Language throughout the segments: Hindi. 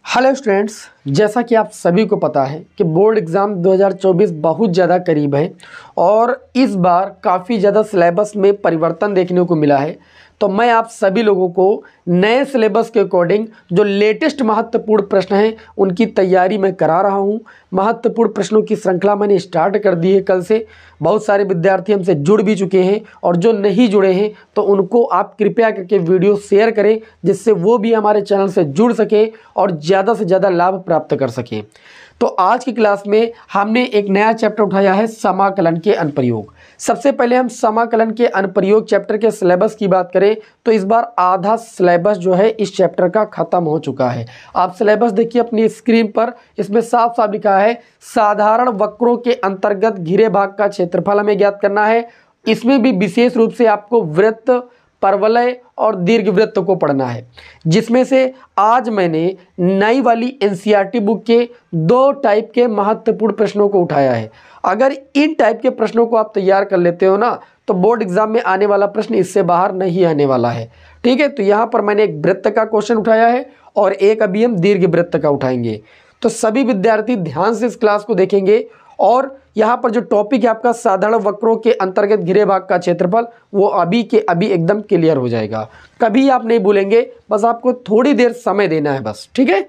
हेलो स्टूडेंट्स, जैसा कि आप सभी को पता है कि बोर्ड एग्ज़ाम 2024 बहुत ज़्यादा करीब है और इस बार काफ़ी ज़्यादा सिलेबस में परिवर्तन देखने को मिला है। तो मैं आप सभी लोगों को नए सिलेबस के अकॉर्डिंग जो लेटेस्ट महत्वपूर्ण प्रश्न हैं उनकी तैयारी मैं करा रहा हूं। महत्वपूर्ण प्रश्नों की श्रृंखला मैंने स्टार्ट कर दी है कल से। बहुत सारे विद्यार्थी हमसे जुड़ भी चुके हैं और जो नहीं जुड़े हैं तो उनको आप कृपया करके वीडियो शेयर करें, जिससे वो भी हमारे चैनल से जुड़ सके और ज़्यादा से ज़्यादा लाभ प्राप्त कर सकें। तो आज की क्लास में हमने एक नया चैप्टर उठाया है, समाकलन के अनुप्रयोग। सबसे पहले हम समाकलन के अनुप्रयोग चैप्टर के सिलेबस की बात करें तो इस बार आधा सिलेबस जो है इस चैप्टर का खत्म हो चुका है। आप सिलेबस देखिए अपनी स्क्रीन पर, इसमें साफ साफ लिखा है साधारण वक्रों के अंतर्गत घिरे भाग का क्षेत्रफल हमें ज्ञात करना है। इसमें भी विशेष रूप से आपको वृत्त, परवलय और दीर्घवृत्त को पढ़ना है, जिसमें से आज मैंने नई वाली एनसीईआरटी बुक के 2 टाइप के महत्वपूर्ण प्रश्नों को उठाया है। अगर इन टाइप के प्रश्नों को आप तैयार कर लेते हो ना तो बोर्ड एग्जाम में आने वाला प्रश्न इससे बाहर नहीं आने वाला है। ठीक है, तो यहाँ पर मैंने एक वृत्त का क्वेश्चन उठाया है और एक अभी हम दीर्घवृत्त का उठाएंगे। तो सभी विद्यार्थी ध्यान से इस क्लास को देखेंगे और यहाँ पर जो टॉपिक है आपका साधारण वक्रों के अंतर्गत घिरे भाग का क्षेत्रफल, वो अभी के अभी एकदम क्लियर हो जाएगा। कभी आप नहीं भूलेंगे, बस आपको थोड़ी देर समय देना है बस। ठीक है,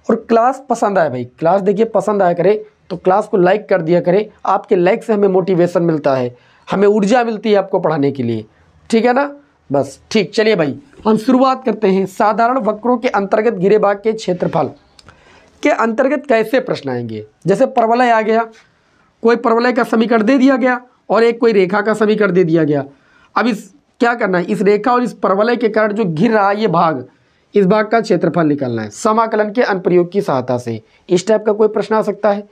और क्लास पसंद आए भाई, क्लास देखिए पसंद आया करे तो क्लास को लाइक कर दिया करें। आपके लाइक से हमें मोटिवेशन मिलता है, हमें ऊर्जा मिलती है आपको पढ़ाने के लिए। ठीक है ना, बस ठीक। चलिए भाई हम शुरुआत करते हैं। साधारण वक्रों के अंतर्गत घिरे भाग के क्षेत्रफल के अंतर्गत कैसे प्रश्न आएंगे। जैसे परवलय आ गया, कोई परवलय का समीकरण दे दिया गया और एक कोई रेखा का समीकरण दे दिया गया। अब इस क्या करना है, इस रेखा और इस परवलय के कारण जो घिर रहा है ये भाग, इस भाग का क्षेत्रफल निकालना है समाकलन के अनुप्रयोग की सहायता से। इस टाइप का कोई प्रश्न आ सकता है।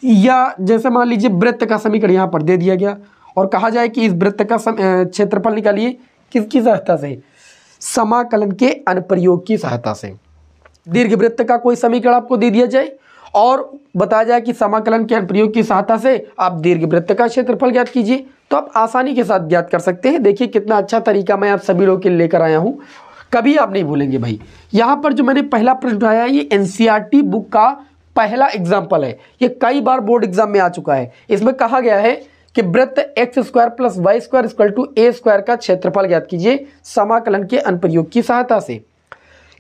या जैसे मान लीजिए वृत्त का समीकरण यहाँ पर दे दिया गया और कहा जाए कि इस वृत्त का क्षेत्रफल निकालिए किसकी सहायता से, समाकलन के अनुप्रयोग की सहायता से। दीर्घवृत्त का कोई समीकरण आपको दे दिया जाए और बताया जाए कि समाकलन के अनुप्रयोग की सहायता से आप दीर्घवृत्त का क्षेत्रफल ज्ञात कीजिए, तो आप आसानी के साथ ज्ञात कर सकते हैं। देखिए कितना अच्छा तरीका मैं आप सभी लोगों के लिए लेकर आया हूँ, कभी आप नहीं भूलेंगे भाई। यहाँ पर जो मैंने पहला प्रश्न उठाया है ये एनसीईआरटी बुक का पहला एग्जाम्पल है। ये कई बार बोर्ड एग्जाम में आ चुका है। इसमें कहा गया है कि वृत्त x² + y² = a² का क्षेत्रफल ज्ञात कीजिए समाकलन के अनुप्रयोग की सहायता से।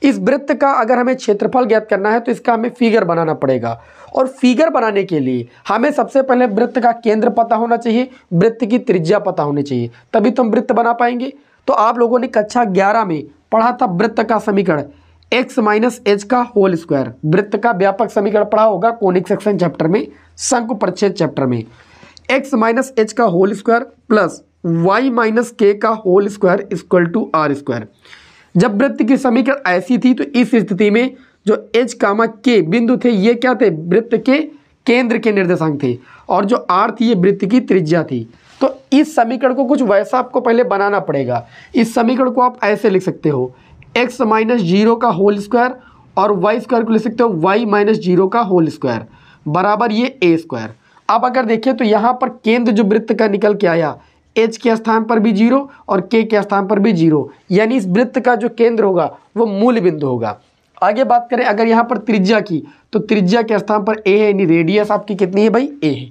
इस वृत्त का अगर हमें क्षेत्रफल ज्ञात करना है तो इसका हमें फिगर बनाना पड़ेगा और फिगर बनाने के लिए हमें सबसे पहले वृत्त का केंद्र पता होना चाहिए, वृत्त की त्रिज्या पता होनी चाहिए, तभी तो हम वृत्त बना पाएंगे। तो आप लोगों ने कक्षा 11 में पढ़ा था वृत्त का समीकरण x - h का होल स्क्वायर। वृत्त का व्यापक समीकरण पढ़ा होगा कोनिक सेक्शन चैप्टर में, शंकु परिच्छेद चैप्टर में। x - h का होल स्क्वायर प्लस y - k का होल स्क्वायर = r²। जब वृत्त की समीकरण ऐसी थी तो इस स्थिति में जो h, k बिंदु थे ये क्या थे, वृत्त के केंद्र के निर्देशांक थे और जो r थी ये वृत्त की त्रिज्या थी। तो इस समीकरण को कुछ वैसा आपको पहले बनाना पड़ेगा। इस समीकरण को आप ऐसे लिख सकते हो x - 0 का होल स्क्वायर और y² को लिख सकते हो y - 0 का होल स्क्वायर बराबर ये a²। अब अगर देखें तो यहाँ पर केंद्र जो वृत्त का निकल के आया, h के स्थान पर भी 0 और k के स्थान पर भी 0, यानी इस वृत्त का जो केंद्र होगा वो मूल बिंदु होगा। आगे बात करें अगर यहाँ पर त्रिज्या की, तो त्रिज्या के स्थान पर a है, यानी रेडियस आपकी कितनी है भाई, a है।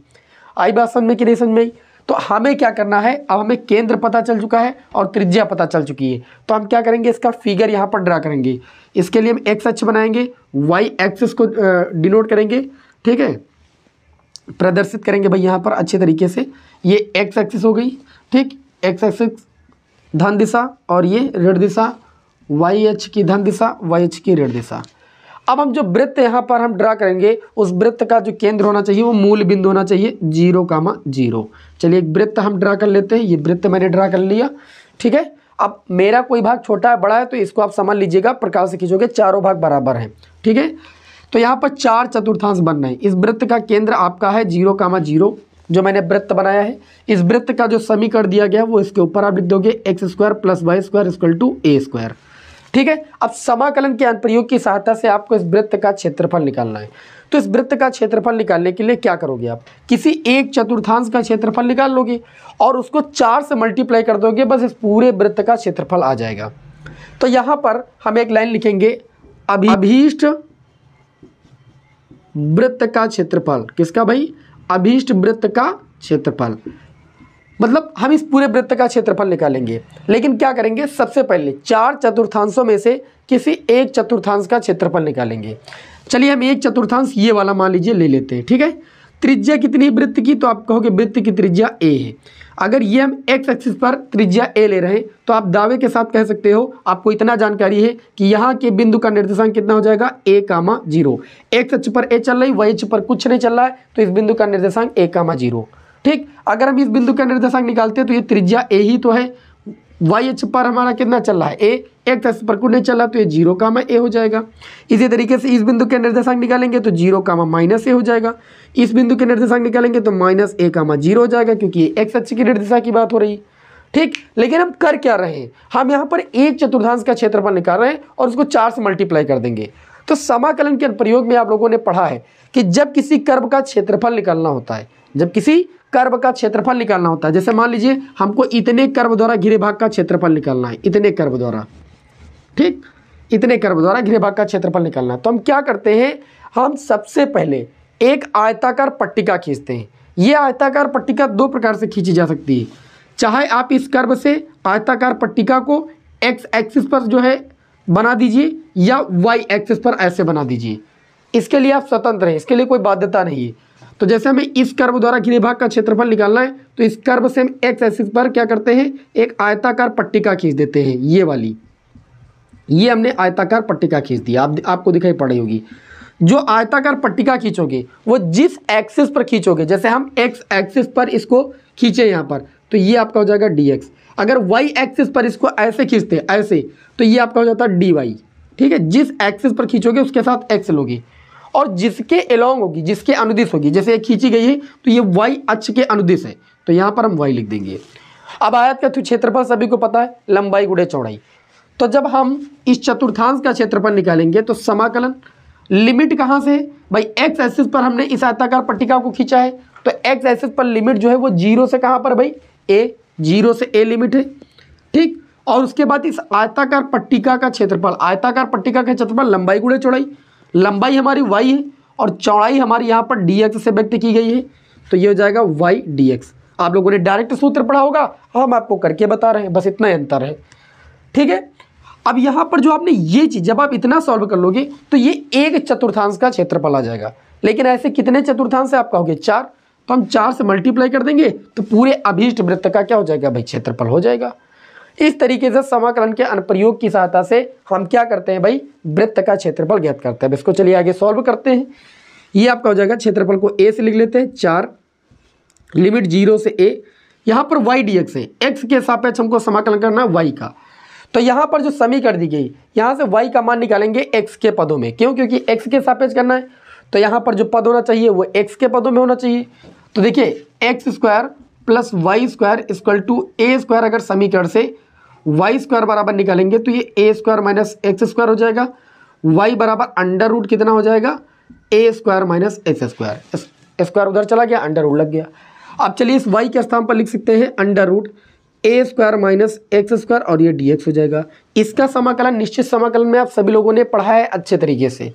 आई बात समझ में कि नहीं समझ में आई? तो हमें क्या करना है, अब हमें केंद्र पता चल चुका है और त्रिज्या पता चल चुकी है, तो हम क्या करेंगे, इसका फिगर यहाँ पर ड्रा करेंगे। इसके लिए हम x अक्ष बनाएंगे, y एक्सिस को डिनोट करेंगे। ठीक है, प्रदर्शित करेंगे भाई यहाँ पर अच्छे तरीके से। ये x एक्सिस हो गई, ठीक, x एक्सिस धन दिशा और ये ऋण दिशा, y की धन दिशा, y की ऋण दिशा। अब हम जो वृत्त यहाँ पर हम ड्रा करेंगे उस वृत्त का जो केंद्र होना चाहिए वो मूल बिंदु होना चाहिए 0,0। चलिए एक वृत्त हम ड्रा कर लेते हैं। ये वृत्त मैंने ड्रा कर लिया। ठीक है, अब मेरा कोई भाग छोटा है बड़ा है तो इसको आप समझ लीजिएगा, प्रकार से खींचोगे चारों भाग बराबर हैं। ठीक है, तो यहाँ पर 4 चतुर्थांश बन रहे हैं। इस वृत्त का केंद्र आपका है 0,0 जो मैंने वृत्त बनाया है। इस वृत्त का जो समीकरण दिया गया वो इसके ऊपर आप लिख दोगे x² + y² = a²। ठीक है, अब समाकलन के अनुप्रयोग की सहायता से आपको इस वृत्त का क्षेत्रफल निकालना है। तो इस वृत्त का क्षेत्रफल निकालने के लिए क्या करोगे, आप किसी एक चतुर्थांश का क्षेत्रफल निकाल लोगे और उसको 4 से मल्टीप्लाई कर दोगे, बस इस पूरे वृत्त का क्षेत्रफल आ जाएगा। तो यहाँ पर हम एक लाइन लिखेंगे, अभीष्ट वृत्त का क्षेत्रफल, किसका भाई, अभीष्ट वृत्त का क्षेत्रफल, मतलब हम इस पूरे वृत्त का क्षेत्रफल निकालेंगे। लेकिन क्या करेंगे, सबसे पहले 4 चतुर्थांशों में से किसी एक चतुर्थांश का क्षेत्रफल निकालेंगे। चलिए हम एक चतुर्थांश ये वाला मान लीजिए ले लेते हैं, ठीक है। त्रिज्या कितनी वृत्त की, तो आप कहोगे वृत्त की त्रिज्या a है। अगर ये हम x एक्सिस पर त्रिज्या a ले रहे हैं तो आप दावे के साथ कह सकते हो, आपको इतना जानकारी है कि यहाँ के बिंदु का निर्देशांक कितना हो जाएगा, a,0। x अक्ष पर a चल रही, y अक्ष पर कुछ नहीं चल रहा है, तो इस बिंदु का निर्देशांक a,0। ठीक, अगर हम इस बिंदु का निर्देशांक निकालते हैं तो ये त्रिज्या a ही तो है, y अक्ष पर हमारा कितना चल रहा है a, x अक्ष पर कुछ नहीं चल रहा तो ये 0,a हो जाएगा। इसी तरीके से इस बिंदु के निर्देशांक निकालेंगे तो 0,-a हो जाएगा। इस बिंदु के निर्देशांक निकालेंगे तो -a,0 हो जाएगा, क्योंकि ये x अक्ष की निर्देशांक की बात हो रही है। ठीक, लेकिन हम कर क्या रहे हैं, हम यहाँ पर एक चतुर्थांश का क्षेत्रफल निकाल रहे हैं और उसको 4 से मल्टीप्लाई कर देंगे। तो समाकलन के अनुप्रयोग में आप लोगों ने पढ़ा है कि जब किसी कर्व का क्षेत्रफल निकालना होता है, जब किसी कर्व का क्षेत्रफल निकालना होता है, जैसे मान लीजिए हमको इतने कर्व द्वारा घिरे भाग का क्षेत्रफल निकालना है, इतने कर्व द्वारा, ठीक, इतने कर्व द्वारा घिरे भाग का क्षेत्रफल निकालना है, तो हम क्या करते हैं, हम सबसे पहले एक आयताकार पट्टिका खींचते हैं। ये आयताकार पट्टिका 2 प्रकार से खींची जा सकती है। चाहे आप इस कर्व से आयताकार पट्टिका को x एक्सिस पर जो है बना दीजिए या y एक्सिस पर ऐसे बना दीजिए, इसके लिए आप स्वतंत्र हैं, इसके लिए कोई बाध्यता नहीं है। तो जैसे हमें इस कर्व द्वारा घिरे भाग का क्षेत्रफल निकालना है तो इस कर्व से हम x एक्सिस पर क्या करते हैं, एक आयताकार पट्टिका खींच देते हैं, ये वाली, ये हमने आयताकार पट्टिका खींच दी, आपको दिखाई पड़ी होगी। जो आयताकार पट्टिका खींचोगे वो जिस एक्सिस पर खींचोगे, जैसे हम x एक्सिस पर इसको खींचे यहाँ पर तो ये आपका हो जाएगा dx। अगर y एक्सिस पर इसको ऐसे खींचते ऐसे तो ये आपका हो जाता है dy। ठीक है, जिस एक्सिस पर खींचोगे उसके साथ x लोगे और जिसके एलोंग होगी, जिसके अनुदिश होगी, जैसे ये खींची गई है तो ये y अक्ष के अनुदिश है तो यहाँ पर हम y लिख देंगे। अब आयत का क्षेत्रफल सभी को पता है, लंबाई गुणे चौड़ाई। तो जब हम इस चतुर्थांश का क्षेत्रफल निकालेंगे तो समाकलन लिमिट कहाँ से है भाई, x एक्सिस पर हमने इस आयताकार पट्टिका को खींचा है तो x एक्सिस पर लिमिट जो है वो 0 से कहाँ पर भाई, a, 0 से a लिमिट है। ठीक, और उसके बाद इस आयताकार पट्टिका का क्षेत्रफल, आयताकार पट्टिका का क्षेत्रफल लंबाई गुणे चौड़ाई, लंबाई हमारी y है और चौड़ाई हमारी यहाँ पर dx से व्यक्त की गई है तो ये हो जाएगा y dx। आप लोगों ने डायरेक्ट सूत्र पढ़ा होगा, हम आपको करके बता रहे हैं, बस इतना अंतर है। ठीक है, अब यहाँ पर जो आपने ये चीज़ जब आप इतना सॉल्व कर लोगे तो ये एक चतुर्थांश का क्षेत्रफल आ जाएगा। लेकिन ऐसे कितने चतुर्थांश है आप कहोगे 4, तो हम 4 से मल्टीप्लाई कर देंगे तो पूरे अभीष्ट वृत्त का क्या हो जाएगा भाई, क्षेत्रफल हो जाएगा। इस तरीके से समाकलन के अनुप्रयोग की सहायता से हम क्या करते हैं भाई, वृत्त का क्षेत्रफल ज्ञात करते हैं। अब इसको चलिए आगे सॉल्व करते हैं। ये आपका हो जाएगा, क्षेत्रफल को a से लिख लेते हैं 4, लिमिट 0 से a, यहाँ पर y dx है, x के सापेक्ष हमको समाकलन करना है y का। तो यहाँ पर जो समीकरण दी गई, यहाँ से y का मान निकालेंगे x के पदों में, क्यों, क्योंकि x के सापेक्ष करना है तो यहाँ पर जो पद होना चाहिए वो x के पदों में होना चाहिए। तो देखिए x square plus y square equal to a square, अगर समीकरण से y स्क्वायर बराबर निकालेंगे तो ये a square minus x square हो जाएगा, y बराबर अंडर रूट कितना हो जाएगा, a square minus x square, square उधर चला गया, अंडर रूट लग गया। अब चलिए इस y के स्थान पर लिख सकते हैं under root a square minus x square और ये dx हो जाएगा। इसका समाकलन निश्चित समाकलन में आप सभी लोगों ने पढ़ा है अच्छे तरीके से,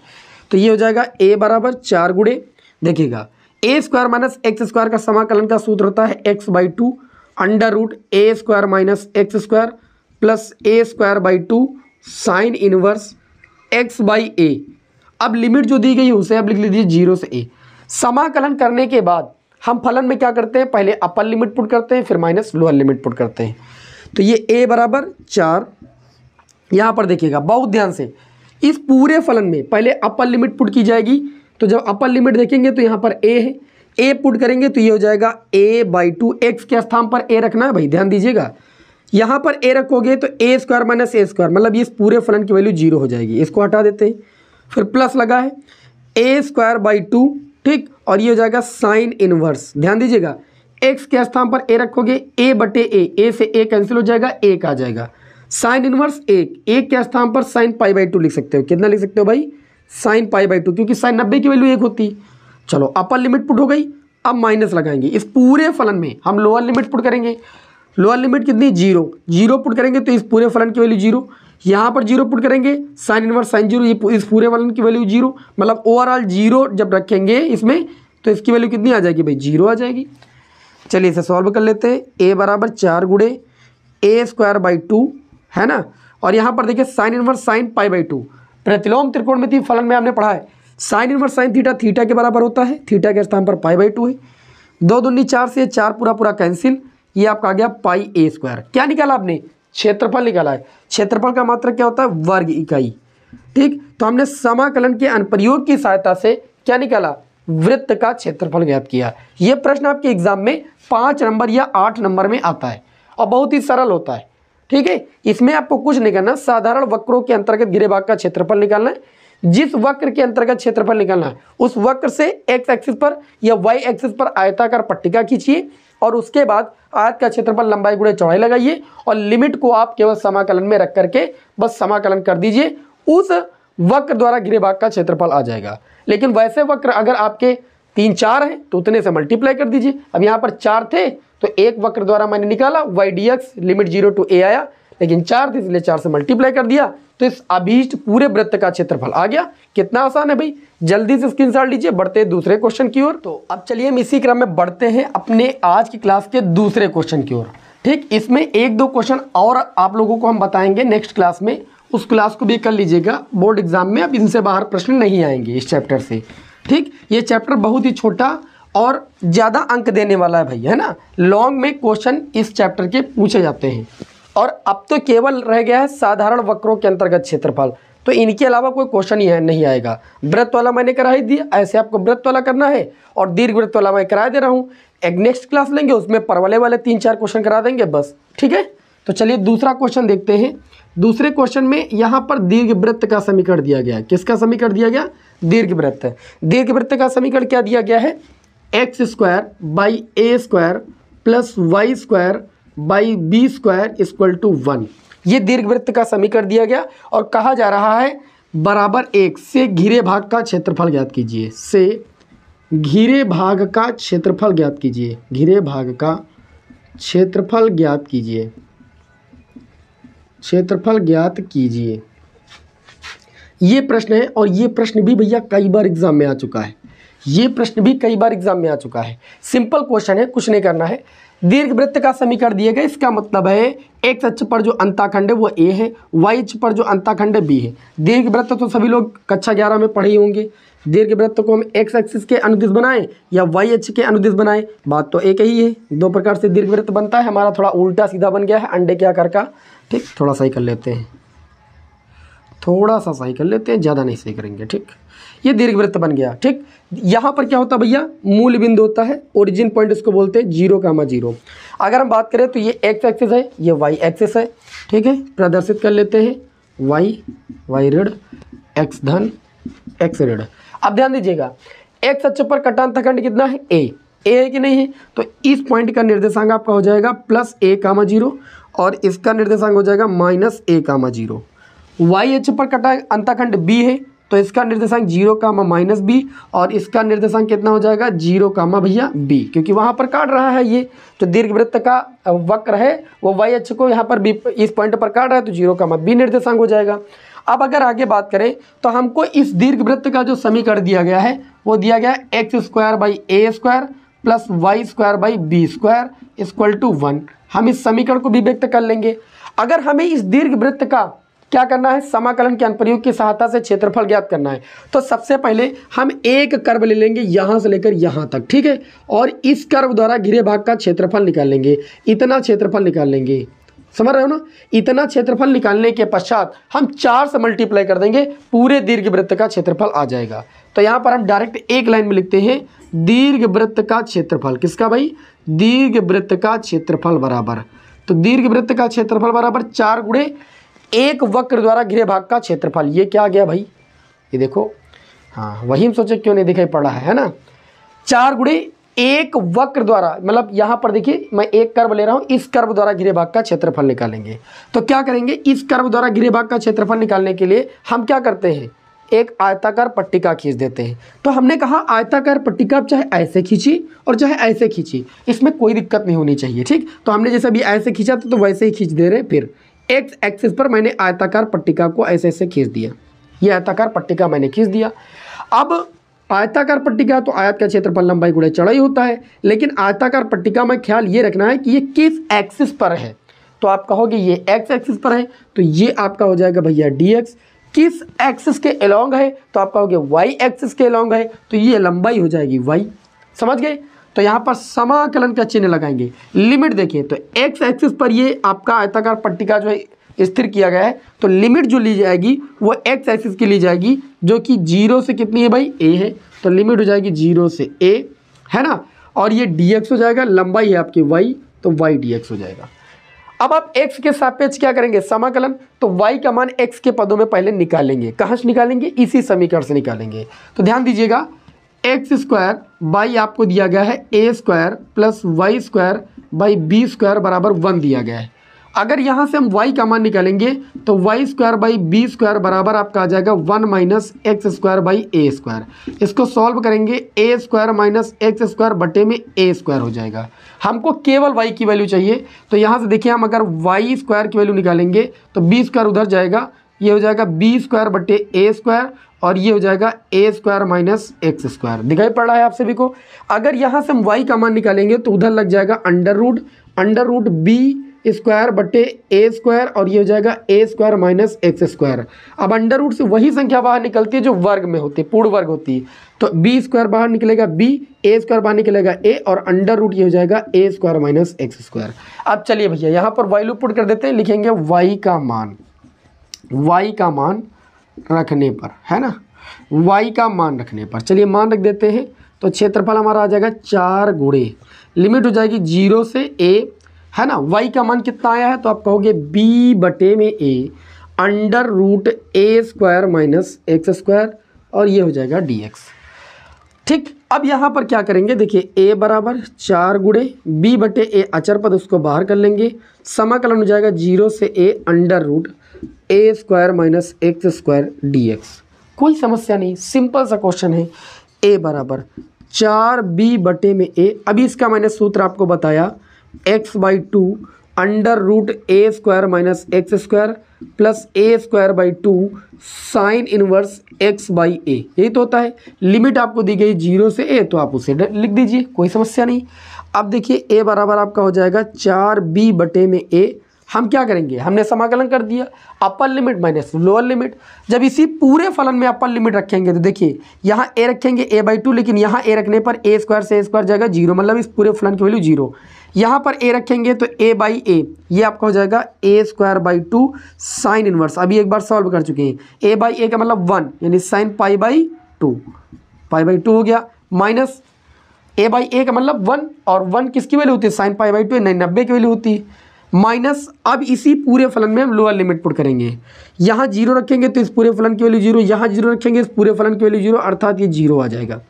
तो ये हो जाएगा a बराबर 4 गुणे, देखिएगा a square minus x square का समाकलन का सूत्र होता है x/2 under root a square minus x square plus a square by 2 sine inverse x/a। अब लिमिट जो दी गई है उसे अब लिख लीजिए 0 से a। समाकलन करने के बाद हम फलन में क्या करते हैं, पहले अपर लिमिट पुट करते हैं फिर माइनस लोअर लिमिट पुट करते हैं। तो ये a बराबर 4, यहाँ पर देखिएगा बहुत ध्यान से, इस पूरे फलन में पहले अपर लिमिट पुट की जाएगी। तो जब अपर लिमिट देखेंगे तो यहाँ पर a है, a पुट करेंगे तो ये हो जाएगा a/2, x के स्थान पर a रखना है भाई, ध्यान दीजिएगा। यहाँ पर a रखोगे तो a square minus a square, मतलब इस पूरे फलन की वैल्यू 0 हो जाएगी, इसको हटा देते हैं। फिर प्लस लगा है a स्क्वायर बाई 2, ठीक, और ये हो जाएगा साइन इनवर्स, ध्यान दीजिएगा x के स्थान पर a रखोगे a/a, a से a कैंसिल हो जाएगा, 1 आ जाएगा, साइन इनवर्स 1 के स्थान पर साइन π/2 लिख सकते हो। कितना लिख सकते हो भाई, साइन π/2, क्योंकि साइन 90 की वैल्यू 1 होती है। चलो अपर लिमिट पुट हो गई, अब माइनस लगाएंगे। इस पूरे फलन में हम लोअर लिमिट पुट करेंगे, लोअर लिमिट कितनी 0 पुट करेंगे तो इस पूरे फलन की वैल्यू 0, यहाँ पर जीरो पुट करेंगे, साइन इनवर्स साइन जीरो, ये इस पूरे वाले की वैल्यू जीरो, मतलब ओवरऑल जीरो जब रखेंगे इसमें तो इसकी वैल्यू कितनी आ जाएगी भाई, जीरो आ जाएगी। चलिए इसे सॉल्व कर लेते हैं। ए बराबर 4 गुणे ए स्क्वायर बाई 2 है ना, और यहाँ पर देखिए sine inverse sine pi by 2। प्रतिलोम त्रिकोणमितीय फलन में आपने पढ़ा है sine inverse sine theta theta के बराबर होता है, थीटा के स्थान पर पाई बाई 2 है। 2 दूनी 4 से 4 पूरा पूरा कैंसिल, ये आपका आ गया पाई ए स्क्वायर। क्या निकाला आपने, क्षेत्रफल निकाला है। क्षेत्रफल का मात्रक क्या होता है, वर्ग इकाई। ठीक, तो हमने समाकलन के अनुप्रयोग की सहायता से क्या निकाला, वृत्त का क्षेत्रफल ज्ञात किया। यह प्रश्न आपके एग्जाम में 5 नंबर या 8 नंबर में आता है और बहुत ही सरल होता है। ठीक है, इसमें आपको कुछ नहीं करना, साधारण वक्रों के अंतर्गत घिरे भाग का क्षेत्रफल निकालना है। जिस वक्र के अंतर्गत क्षेत्रफल निकालना है उस वक्र से एक्स एक्सिस पर या वाई एक्सिस पर आयताकार पट्टिका खींचिए और उसके बाद आयत का क्षेत्रफल लंबाई गुणे चौड़ाई लगाइए और लिमिट को आप केवल समाकलन में रख करके बस समाकलन कर दीजिए, उस वक्र द्वारा घिरे भाग का क्षेत्रफल आ जाएगा। लेकिन वैसे वक्र अगर आपके 3 4 हैं तो उतने से मल्टीप्लाई कर दीजिए। अब यहाँ पर 4 थे तो एक वक्र द्वारा मैंने निकाला y d x, limit 0 to a आया, लेकिन 4 थे इसलिए 4 से मल्टीप्लाई कर दिया तो इस अभीष्ट पूरे वृत्त का क्षेत्रफल आ गया। कितना आसान है भाई, जल्दी से स्क्रीनशॉट लीजिए। बढ़ते हैं दूसरे क्वेश्चन की ओर। तो अब चलिए हम इसी क्रम में बढ़ते हैं अपने आज की क्लास के दूसरे क्वेश्चन की ओर। ठीक, इसमें 1-2 क्वेश्चन और आप लोगों को हम बताएंगे नेक्स्ट क्लास में, उस क्लास को भी कर लीजिएगा। बोर्ड एग्जाम में अब इनसे बाहर प्रश्न नहीं आएंगे इस चैप्टर से। ठीक, ये चैप्टर बहुत ही छोटा और ज़्यादा अंक देने वाला है भाई, है ना। लॉन्ग में क्वेश्चन इस चैप्टर के पूछे जाते हैं। और अब तो केवल रह गया है साधारण वक्रों के अंतर्गत क्षेत्रफल, तो इनके अलावा कोई क्वेश्चन ही नहीं आएगा। वृत्त वाला मैंने करा ही दिया, ऐसे आपको वृत्त वाला करना है और दीर्घ वृत्त वाला मैं करा दे रहा हूँ। एक नेक्स्ट क्लास लेंगे उसमें परवलय वाले 3-4 क्वेश्चन करा देंगे बस। ठीक है, तो चलिए दूसरा क्वेश्चन देखते हैं। दूसरे क्वेश्चन में यहाँ पर दीर्घ वृत्त का समीकरण दिया गया है। किसका समीकरण दिया गया, दीर्घ वृत्त। दीर्घ वृत्त का समीकरण क्या दिया गया है, x square by a square plus y square by b square equal to 1। ये दीर्घ वृत्त का समीकरण दिया गया और कहा जा रहा है बराबर 1 से घिरे भाग का क्षेत्रफल ज्ञात कीजिए। से घिरे भाग का क्षेत्रफल ज्ञात कीजिए, घिरे भाग का क्षेत्रफल ज्ञात कीजिए, क्षेत्रफल ज्ञात कीजिए। ये प्रश्न है और ये प्रश्न भी भैया कई बार एग्जाम में आ चुका है। ये प्रश्न भी कई बार एग्जाम में आ चुका है। सिंपल क्वेश्चन है, कुछ नहीं करना है। दीर्घ वृत्त का समीकरण दिया गया, इसका मतलब है एक्स अक्ष पर जो अंताखंड है वो ए है, वाई अक्ष पर जो अंताखंड है बी है। दीर्घ वृत्त तो सभी लोग कक्षा 11 में पढ़े होंगे। दीर्घ वृत्त को हम एक्स एक्सिस के अनुदिश बनाएं या वाई अक्ष के अनुदिश बनाएं, बात तो एक ही है। 2 प्रकार से दीर्घ वृत्त बनता है। हमारा थोड़ा उल्टा सीधा बन गया है अंडे के आकार का। ठीक, थोड़ा सही कर लेते हैं, थोड़ा सा सही कर लेते हैं, ज़्यादा नहीं सही करेंगे। ठीक, ये दीर्घ वृत्त बन गया। ठीक, यहाँ पर क्या होता है भैया, मूल बिंदु होता है, ओरिजिन पॉइंट इसको बोलते हैं 0,0। अगर हम बात करें तो ये एक्स एक्सिस है, ये वाई एक्सिस है। ठीक है, प्रदर्शित कर लेते हैं, वाई ऋण, एक्स धन, एक्स ऋण। अब ध्यान दीजिएगा, एक्स अक्ष पर कटा अंतखंड कितना है, ए है कि नहीं है, तो इस पॉइंट का निर्देशांक आपका हो जाएगा +a,0 और इसका निर्देशांक हो जाएगा -a,0। वाई अक्ष पर कटा अंतखंड बी है तो इसका निर्देशांक 0, -b और इसका निर्देशांक कितना हो जाएगा 0, भैया b, क्योंकि वहाँ पर काट रहा है ये जो दीर्घवृत्त का वक्र है वो वाई अक्ष को यहाँ पर b इस पॉइंट पर काट रहा है तो 0, b निर्देशांक हो जाएगा। अब अगर आगे बात करें तो हमको इस दीर्घवृत्त का जो समीकरण दिया गया है वो दिया गया है x square by a square plus y square by b square equal to 1। हम इस समीकरण को भी व्यक्त कर लेंगे। अगर हमें इस दीर्घवृत्त का क्या करना है, समाकलन के अनुप्रयोग की सहायता से क्षेत्रफल ज्ञात करना है, तो सबसे पहले हम एक कर्व ले लेंगे यहाँ से लेकर यहाँ तक। ठीक है, और इस कर्व द्वारा घिरे भाग का क्षेत्रफल निकाल लेंगे। इतना क्षेत्रफल निकाल लेंगे, समझ रहे हो ना। इतना क्षेत्रफल निकालने के पश्चात हम 4 से मल्टीप्लाई कर देंगे, पूरे दीर्घवृत्त का क्षेत्रफल आ जाएगा। तो यहाँ पर हम डायरेक्ट एक लाइन में लिखते हैं दीर्घवृत्त का क्षेत्रफल। किसका भाई, दीर्घवृत्त का क्षेत्रफल बराबर, तो दीर्घवृत्त का क्षेत्रफल बराबर 4 गुणे एक वक्र द्वारा घिरे भाग का क्षेत्रफल। ये क्या आ गया भाई, ये देखो, हाँ वही हम सोचे क्यों नहीं दिखाई पड़ रहा है ना। 4 गुणे एक वक्र द्वारा, मतलब यहाँ पर देखिए मैं एक कर्व ले रहा हूँ, इस कर्व द्वारा घिरे भाग का क्षेत्रफल निकालेंगे। तो क्या करेंगे, इस कर्व द्वारा घिरे भाग का क्षेत्रफल निकालने के लिए हम क्या करते हैं, एक आयताकार पट्टिका खींच देते हैं। तो हमने कहा आयताकार पट्टिका चाहे ऐसे खींची और चाहे ऐसे खींची, इसमें कोई दिक्कत नहीं होनी चाहिए। ठीक, तो हमने जैसे भी ऐसे खींचा था तो वैसे ही खींच दे रहे हैं। फिर एक्स एक्सिस पर मैंने आयताकार पट्टिका को ऐसे ऐसे खींच दिया, ये आयताकार पट्टिका मैंने खींच दिया। अब आयताकार पट्टिका तो आयत का क्षेत्रफल लंबाई गुणे चौड़ाई होता है, लेकिन आयताकार पट्टिका में ख्याल ये रखना है कि ये किस एक्सिस पर है। तो आप कहोगे ये एक्स एक्सिस पर है, तो ये आपका हो जाएगा भैया dx। किस एक्सिस के अलोंग है, तो आप कहोगे y एक्सिस के अलोंग है, तो ये लंबाई हो जाएगी y। समझ गए? तो यहाँ पर समाकलन का चिन्ह लगाएंगे। लिमिट देखिए, तो x एक्सिस पर ये आपका आयताकार पट्टिका जो है स्थिर किया गया है, तो लिमिट जो ली जाएगी वो x एक्सिस की ली जाएगी, जो कि 0 से कितनी है भाई, a है। तो लिमिट हो जाएगी 0 से a, है ना, और ये dx हो जाएगा, लंबाई है आपकी y, तो y dx हो जाएगा। अब आप x के सापेक्ष क्या करेंगे, समाकलन। तो y का मान x के पदों में पहले निकालेंगे। कहाँ से निकालेंगे, इसी समीकरण से निकालेंगे। तो ध्यान दीजिएगा, एक्स स्क्वायर बाई आपको दिया गया है a square plus y square by b square बराबर 1 दिया गया है। अगर यहाँ से हम y का मान निकालेंगे तो y square by b square बराबर आपका आ जाएगा 1 minus x square by a square. इसको सॉल्व करेंगे, a square minus x square बटे में a स्क्वायर हो जाएगा। हमको केवल y की वैल्यू चाहिए, तो यहाँ से देखिए हम अगर y स्क्वायर की वैल्यू निकालेंगे तो b स्क्वायर उधर जाएगा, ये हो जाएगा b स्क्वायर बटे a स्क्वायर, और ये हो जाएगा a square minus x square. दिखाई पड़ रहा है आप सभी को? अगर यहाँ से हम y का मान निकालेंगे तो उधर लग जाएगा अंडर रूट b स्क्वायर बटे ए स्क्वायर, और ये हो जाएगा ए स्क्वायर माइनस एक्स स्क्वायर। अब अंडर रूट से वही संख्या बाहर निकलती है जो वर्ग में होती है, पूर्ण वर्ग होती है। तो बी स्क्वायर बाहर निकलेगा b, ए स्क्वायर बाहर निकलेगा a, और अंडर रूट ये हो जाएगा ए स्क्वायर माइनस एक्स स्क्वायर। अब चलिए भैया यहाँ पर वैल्यू पुट कर देते हैं, लिखेंगे y का मान रखने पर, है ना, y का मान रखने पर, चलिए मान रख देते हैं। तो क्षेत्रफल हमारा आ जाएगा 4 गुणे, लिमिट हो जाएगी 0 से a, है ना। y का मान कितना आया है, तो आप कहोगे b बटे में a under root A square minus x square, और ये हो जाएगा dx। ठीक, अब यहाँ पर क्या करेंगे, देखिए a बराबर 4 गुणे b बटे a अचर पद, उसको बाहर कर लेंगे। समाकलन हो जाएगा 0 से a under root A square minus x square dx। कोई समस्या नहीं, सिंपल सा क्वेश्चन है। a बराबर 4b बटे में a, अभी इसका मैंने सूत्र आपको बताया, x/2 under root A square minus x square plus A square by 2 sine inverse x by A, यही तो होता है। लिमिट आपको दी गई 0 से a, तो आप उसे लिख दीजिए, कोई समस्या नहीं। अब देखिए a बराबर आपका हो जाएगा 4b बटे में a। हम क्या करेंगे, हमने समाकलन कर दिया, upper limit minus lower limit. जब इसी पूरे फलन में अपर लिमिट रखेंगे तो देखिए यहाँ a रखेंगे a/2, लेकिन यहाँ a रखने पर a स्क्वायर से a स्क्वायर जाएगा 0, मतलब इस पूरे फलन की वैल्यू 0। यहाँ पर a रखेंगे तो a बाई a, ये आपका हो जाएगा a square by 2 sine inverse. अभी एक बार सॉल्व कर चुके हैं, a बाई a का मतलब 1, यानी साइन पाई बाई 2 हो गया, माइनस a बाई a का मतलब 1, और 1 किसकी वैल्यू होती है, साइन पाई बाई 2, 90 की वैल्यू होती है, माइनस। अब इसी पूरे फलन में हम लोअर लिमिट पुट करेंगे। यहाँ 0 रखेंगे तो इस पूरे फलन की वैल्यू 0, यहाँ 0 रखेंगे इस पूरे फलन की वैल्यू 0, अर्थात ये 0 आ जाएगा।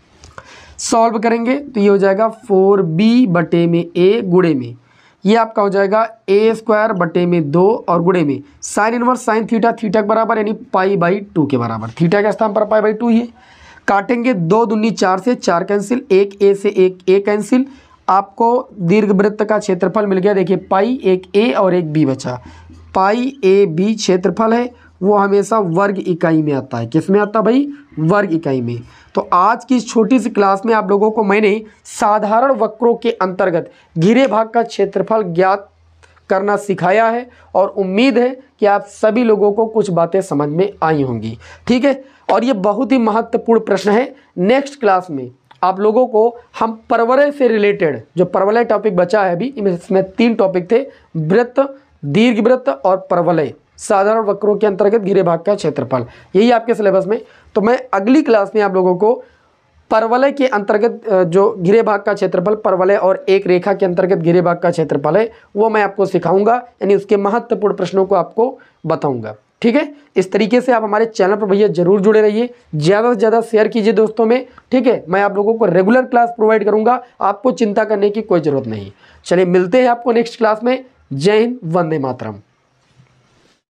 सॉल्व करेंगे तो ये हो जाएगा 4b बटे में a गुणे में, ये आपका हो जाएगा a स्क्वायर बटे में 2 और गुणे में sine inverse sine theta, theta के बराबर यानी π/2 के बराबर, थीटा के स्थान पर π/2 ही है। काटेंगे 2 दूनी 4 से 4 कैंसिल, एक a से एक a कैंसिल, आपको दीर्घवृत्त का क्षेत्रफल मिल गया। देखिए पाई, एक a और एक b बचा, पाई a b क्षेत्रफल है, वो हमेशा वर्ग इकाई में आता है। किस में आता है भाई, वर्ग इकाई में। तो आज की इस छोटी सी क्लास में आप लोगों को मैंने साधारण वक्रों के अंतर्गत घिरे भाग का क्षेत्रफल ज्ञात करना सिखाया है, और उम्मीद है कि आप सभी लोगों को कुछ बातें समझ में आई होंगी। ठीक है, और ये बहुत ही महत्वपूर्ण प्रश्न है। नेक्स्ट क्लास में आप लोगों को हम परवलय से रिलेटेड, जो परवलय टॉपिक बचा है अभी, इसमें 3 टॉपिक थे, वृत्त, दीर्घवृत्त और परवलय, साधारण वक्रों के अंतर्गत घिरे भाग का क्षेत्रफल, यही आपके सिलेबस में। तो मैं अगली क्लास में आप लोगों को परवलय के अंतर्गत जो घिरे भाग का क्षेत्रफल, परवलय और एक रेखा के अंतर्गत घिरे भाग का क्षेत्रफल है, वो मैं आपको सिखाऊंगा, यानी उसके महत्वपूर्ण प्रश्नों को आपको बताऊंगा। ठीक है, इस तरीके से आप हमारे चैनल पर भैया जरूर जुड़े रहिए, ज़्यादा से ज़्यादा शेयर कीजिए दोस्तों में। ठीक है, मैं आप लोगों को रेगुलर क्लास प्रोवाइड करूंगा, आपको चिंता करने की कोई ज़रूरत नहीं। चलिए मिलते हैं आपको नेक्स्ट क्लास में। जय हिंद, वंदे मातरम।